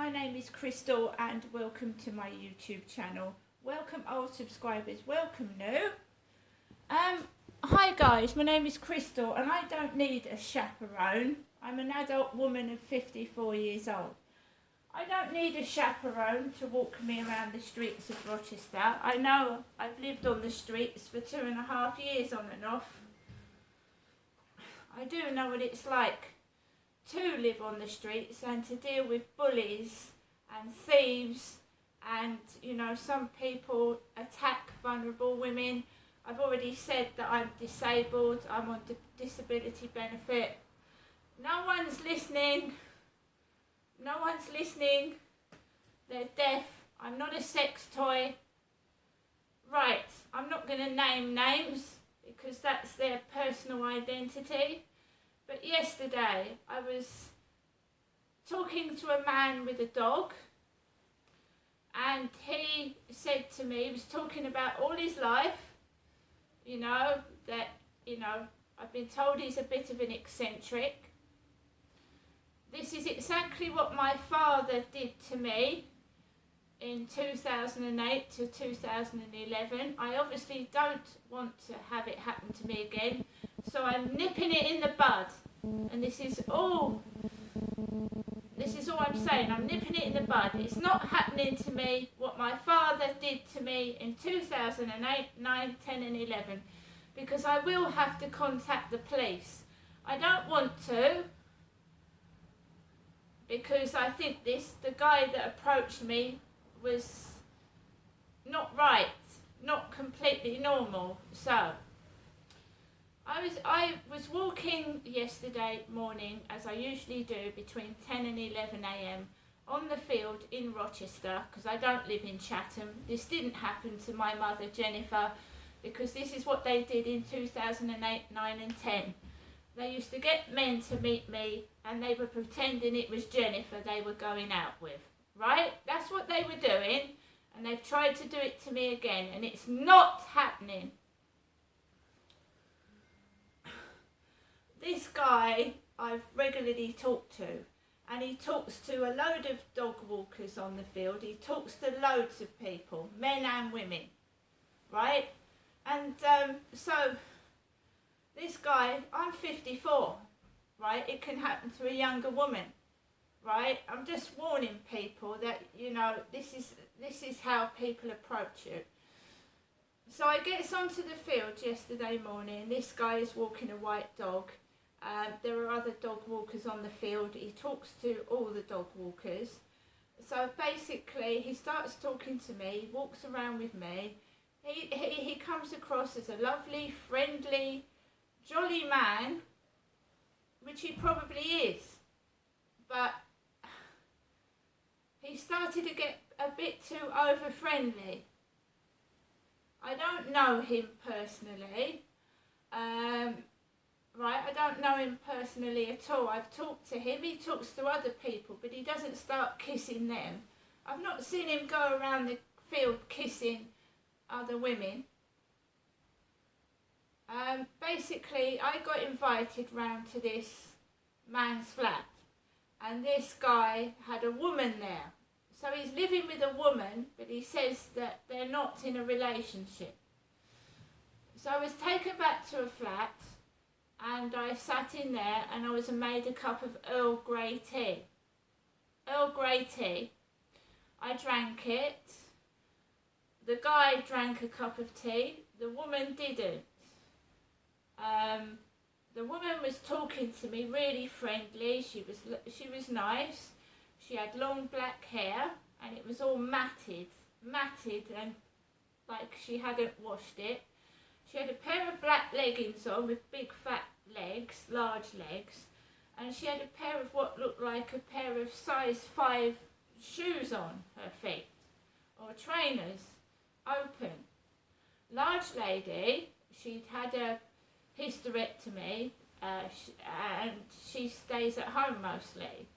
my name is Crystal and welcome to my YouTube channel. Welcome old subscribers, welcome new. Hi guys, my name is Crystal and I don't need a chaperone. I'm an adult woman of 54 years old. I don't need a chaperone to walk me around the streets of Rochester. I know I've lived on the streets for 2.5 years on and off. I do know what it's like to live on the streets and to deal with bullies and thieves and, some people attack vulnerable women. I've already said that I'm disabled, I'm on disability benefit. No one's listening, they're deaf, I'm not a sex toy. Right, I'm not going to name names because that's their personal identity. But yesterday I was talking to a man with a dog and he said to me, he was talking about all his life, I've been told he's a bit of an eccentric. This is exactly what my father did to me in 2008 to 2011. I obviously don't want to have it happen to me again, so I'm nipping it in the bud. And this is all I'm saying. I'm nipping it in the bud. It's not happening to me what my father did to me in 2008, 9, 10 and 11, because I will have to contact the police. I don't want to, because I think the guy that approached me was not right, not completely normal. So I was walking yesterday morning, as I usually do, between 10 and 11 a.m. on the field in Rochester, because I don't live in Chatham. This didn't happen to my mother Jennifer, because this is what they did in 2008, 9 and 10. They used to get men to meet me and they were pretending it was Jennifer they were going out with, right? That's what they were doing, and they've tried to do it to me again, and it's not happening. This guy I've regularly talked to, and he talks to a load of dog walkers on the field. He talks to loads of people, men and women, right? And so this guy, I'm 54, right? It can happen to a younger woman, right? I'm just warning people that, this is how people approach you. So I gets onto the field yesterday morning. This guy is walking a white dog. There are other dog walkers on the field. He talks to all the dog walkers. So basically, he starts talking to me, he walks around with me. He comes across as a lovely, friendly, jolly man, which he probably is. But he started to get a bit too over-friendly. I don't know him personally. Right, I don't know him personally at all. I've talked to him, he talks to other people, but he doesn't start kissing them. I've not seen him go around the field kissing other women. Basically, I got invited round to this man's flat, and this guy had a woman there. So he's living with a woman, but he says that they're not in a relationship. So I was taken back to a flat, and I sat in there and I was made a cup of Earl Grey tea. Earl Grey tea. I drank it. The guy drank a cup of tea. The woman didn't. The woman was talking to me really friendly. She was nice. She had long black hair and it was all matted and like she hadn't washed it. She had a pair of black leggings on with big fat legs, large legs, and she had a pair of what looked like a pair of size 5 shoes on her feet, or trainers, open. Large lady, she'd had a hysterectomy, and she stays at home mostly,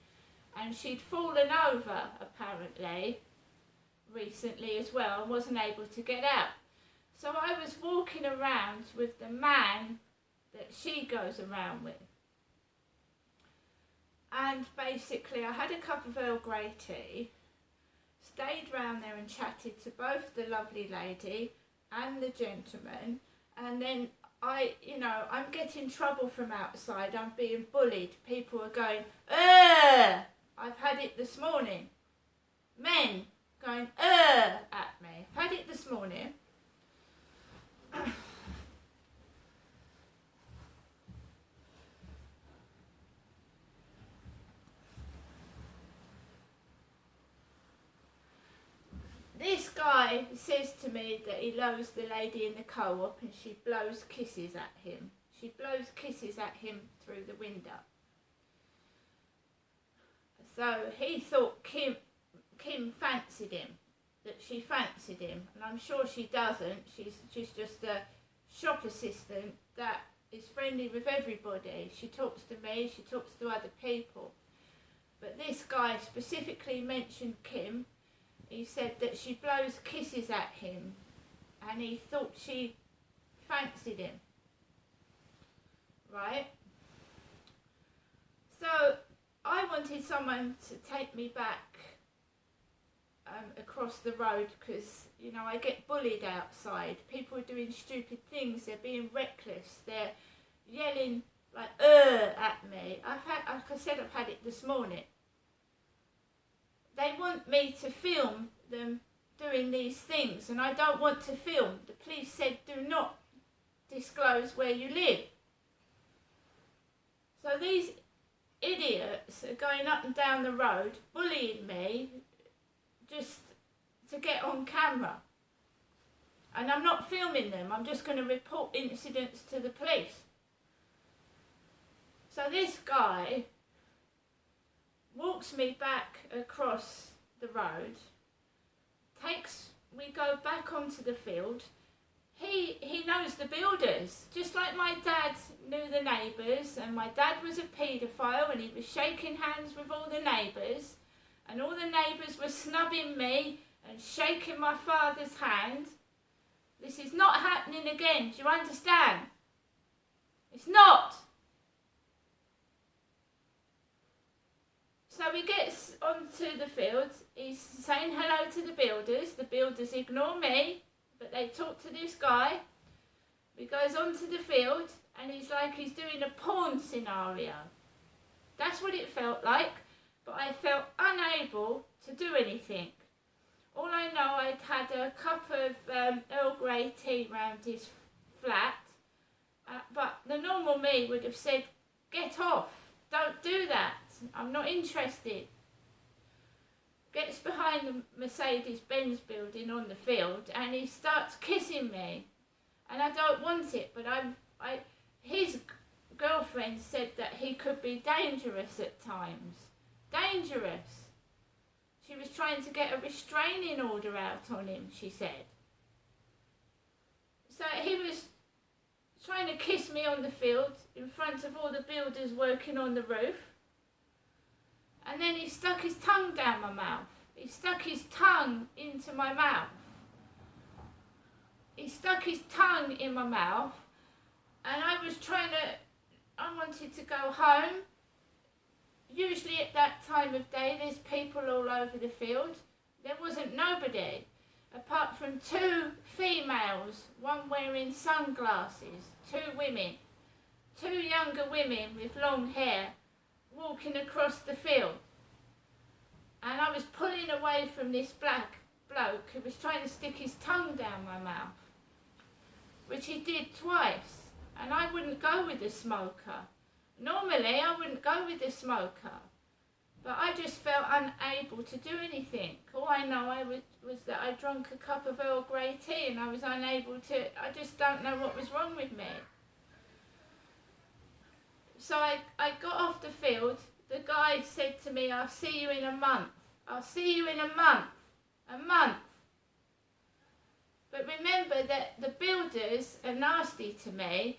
and she'd fallen over apparently recently as well and wasn't able to get out. So I was walking around with the man that she goes around with. And basically I had a cup of Earl Grey tea, stayed round there and chatted to both the lovely lady and the gentleman, and then I'm getting trouble from outside. I'm being bullied. People are going, ugh! I've had it this morning. Men going, ugh! At me. I've had it this morning. This guy says to me that he loves the lady in the co-op and she blows kisses at him. She blows kisses at him through the window. So he thought Kim fancied him, that she fancied him, and I'm sure she doesn't. She's just a shop assistant that is friendly with everybody. She talks to me, she talks to other people. But this guy specifically mentioned Kim. He said that she blows kisses at him and he thought she fancied him. Right? So I wanted someone to take me back across the road because, I get bullied outside. People are doing stupid things. They're being reckless. They're yelling like, at me. Like I said, I've had it this morning. They want me to film them doing these things, and I don't want to film. The police said do not disclose where you live. So these idiots are going up and down the road bullying me just to get on camera. And I'm not filming them, I'm just going to report incidents to the police. So this guy walks me back across the road, we go back onto the field. He knows the builders, just like my dad knew the neighbours, and my dad was a paedophile and he was shaking hands with all the neighbours, and all the neighbours were snubbing me and shaking my father's hand. This is not happening again, do you understand? It's not. So he gets onto the field, he's saying hello to the builders ignore me, but they talk to this guy. He goes onto the field and he's like he's doing a porn scenario. That's what it felt like, but I felt unable to do anything. All I know, I'd had a cup of Earl Grey tea round his flat, but the normal me would have said, get off, don't do that. I'm not interested. Gets behind the Mercedes-Benz building on the field and he starts kissing me. And I don't want it, but his girlfriend said that he could be dangerous at times. Dangerous. She was trying to get a restraining order out on him, she said. So he was trying to kiss me on the field in front of all the builders working on the roof. And then he stuck his tongue down my mouth. He stuck his tongue into my mouth. He stuck his tongue in my mouth. And I wanted to go home. Usually at that time of day, there's people all over the field. There wasn't nobody, apart from two females, one wearing sunglasses, two women, two younger women with long hair, walking across the field. And I was pulling away from this black bloke who was trying to stick his tongue down my mouth, which he did twice. And I wouldn't go with a smoker. Normally I wouldn't go with a smoker, but I just felt unable to do anything. All I know was that I drank a cup of Earl Grey tea and I was unable to, I just don't know what was wrong with me. So I got off the field. The guy said to me, I'll see you in a month. I'll see you in a month. A month. But remember that the builders are nasty to me,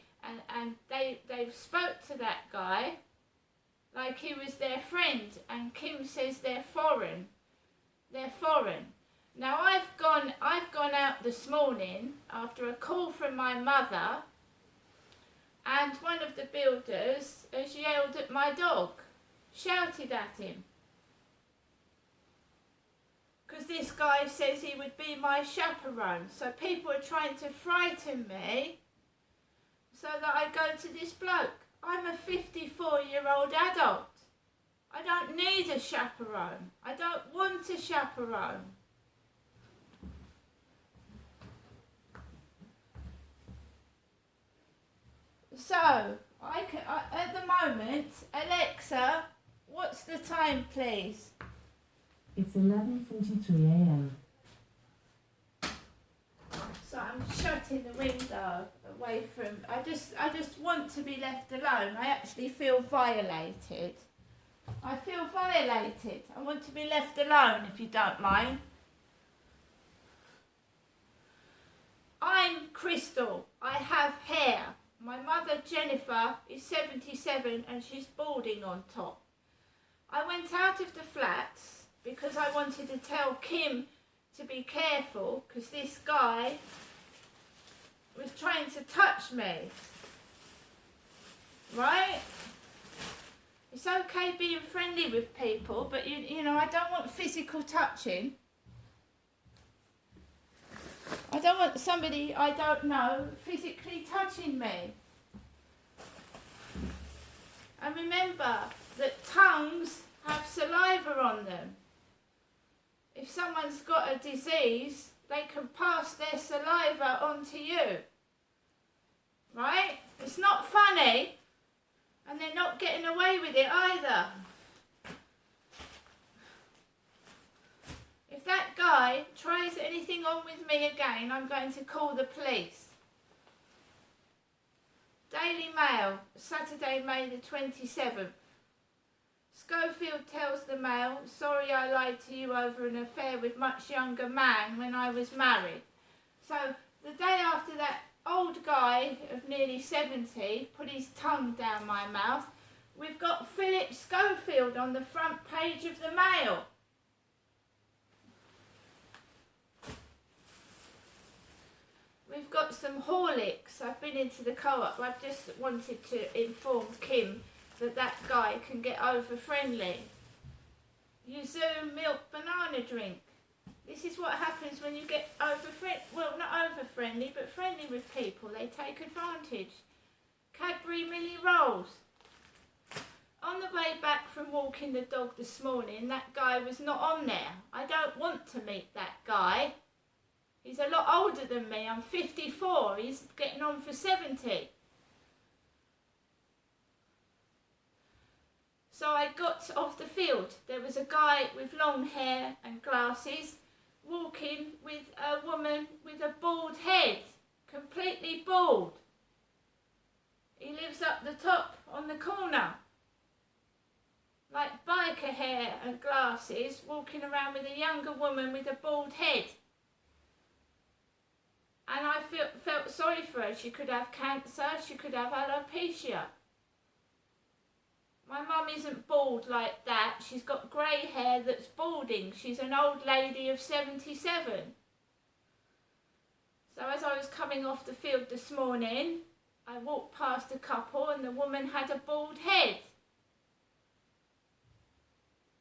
and they spoke to that guy like he was their friend, and Kim says they're foreign. They're foreign. Now I've gone out this morning after a call from my mother, and one of the builders has yelled at my dog. shouted at him. Because this guy says he would be my chaperone. So people are trying to frighten me so that I go to this bloke. I'm a 54-year-old adult. I don't need a chaperone. I don't want a chaperone. So, at the moment, Alexa, what's the time, please? It's 11:43 a.m. So I'm shutting the window away from. I just want to be left alone. I actually feel violated. I feel violated. I want to be left alone, if you don't mind. I'm Crystal. I have hair. My mother, Jennifer, is 77 and she's balding on top. I went out of the flats because I wanted to tell Kim to be careful because this guy was trying to touch me. Right? It's okay being friendly with people, but you know, I don't want physical touching. I don't want somebody I don't know physically touching me. And remember that tongues have saliva on them. If someone's got a disease, they can pass their saliva on to you. Right? It's not funny, and they're not getting away with it either. If that guy tries anything on with me again, I'm going to call the police. Daily Mail, Saturday, May the 27th. Schofield tells the Mail, sorry I lied to you over an affair with much younger man when I was married. So the day after that old guy of nearly 70 put his tongue down my mouth, we've got Philip Schofield on the front page of the Mail. We've got some Horlicks. I've been into the co-op. I've just wanted to inform Kim that that guy can get over friendly. Yuzu milk banana drink. This is what happens when you get well, not over friendly, but friendly with people. They take advantage. Cadbury Millie Rolls. On the way back from walking the dog this morning, that guy was not on there. I don't want to meet that guy. He's a lot older than me. I'm 54. He's getting on for 70. So I got off the field. There was a guy with long hair and glasses walking with a woman with a bald head, completely bald. He lives up the top on the corner. Like biker hair and glasses, walking around with a younger woman with a bald head. And I felt sorry for her. She could have cancer, she could have alopecia. My mum isn't bald like that. She's got grey hair that's balding. She's an old lady of 77. So as I was coming off the field this morning, I walked past a couple and the woman had a bald head.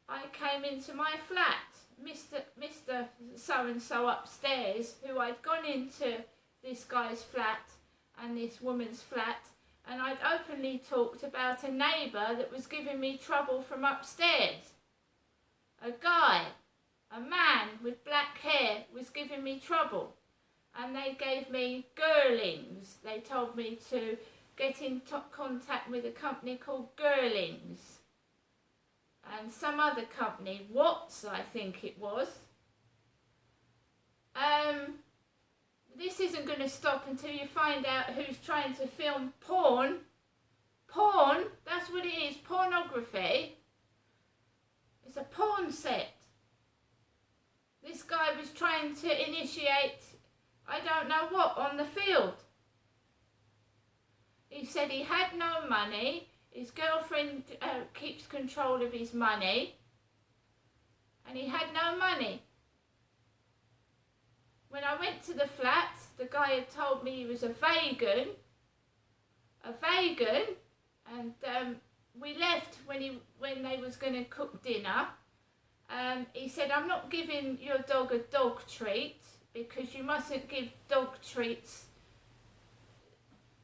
I came into my flat. Mr. So-and-so upstairs, who I'd gone into this guy's flat and this woman's flat, and I'd openly talked about a neighbour that was giving me trouble from upstairs. A guy, a man with black hair, was giving me trouble, and they gave me Girlings. They told me to get in contact with a company called Girlings. And some other company, Watts, I think it was. This isn't going to stop until you find out who's trying to film porn. Porn, that's what it is, pornography. It's a porn set. This guy was trying to initiate, I don't know what, on the field. He said he had no money. His girlfriend keeps control of his money, and he had no money. When I went to the flat, the guy had told me he was a vegan, and we left when they was going to cook dinner. He said, I'm not giving your dog a dog treat because you mustn't give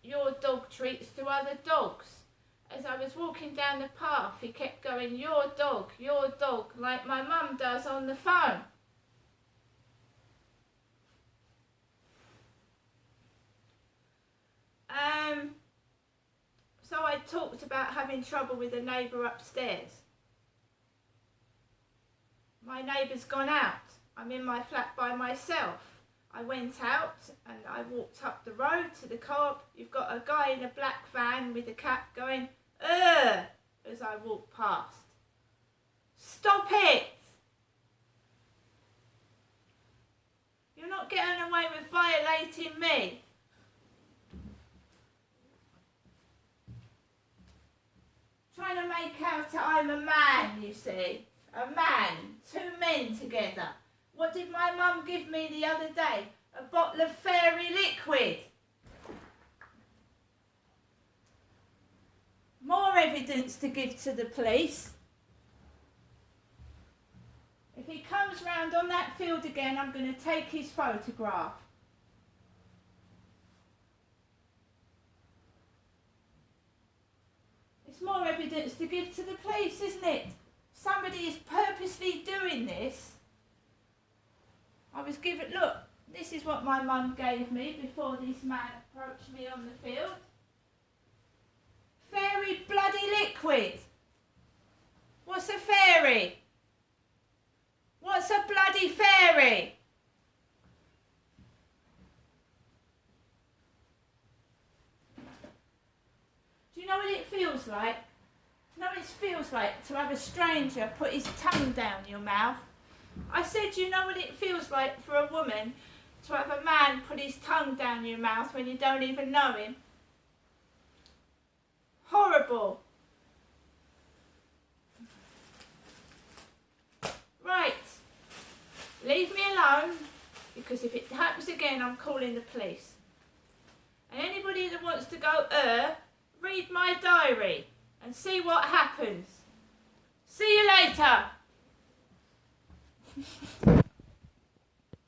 your dog treats to other dogs. As I was walking down the path, he kept going, your dog, like my mum does on the phone. So I talked about having trouble with a neighbour upstairs. My neighbour's gone out. I'm in my flat by myself. I went out and I walked up the road to the co-op. You've got a guy in a black van with a cat going, ugh, as I walk past. Stop it! You're not getting away with violating me. Trying to make out that I'm a man, you see. A man. 2 men together. What did my mum give me the other day? A bottle of fairy liquid. More evidence to give to the police. If he comes round on that field again, I'm going to take his photograph. It's more evidence to give to the police, isn't it? Somebody is purposely doing this. I was given, look, this is what my mum gave me before this man approached me on the field. Fairy bloody liquid. What's a fairy? What's a bloody fairy? Do you know what it feels like? You know what it feels like to have a stranger put his tongue down your mouth? I said, you know what it feels like for a woman to have a man put his tongue down your mouth when you don't even know him? Horrible. Right. Leave me alone, because if it happens again, I'm calling the police. And anybody that wants to go, read my diary and see what happens. See you later.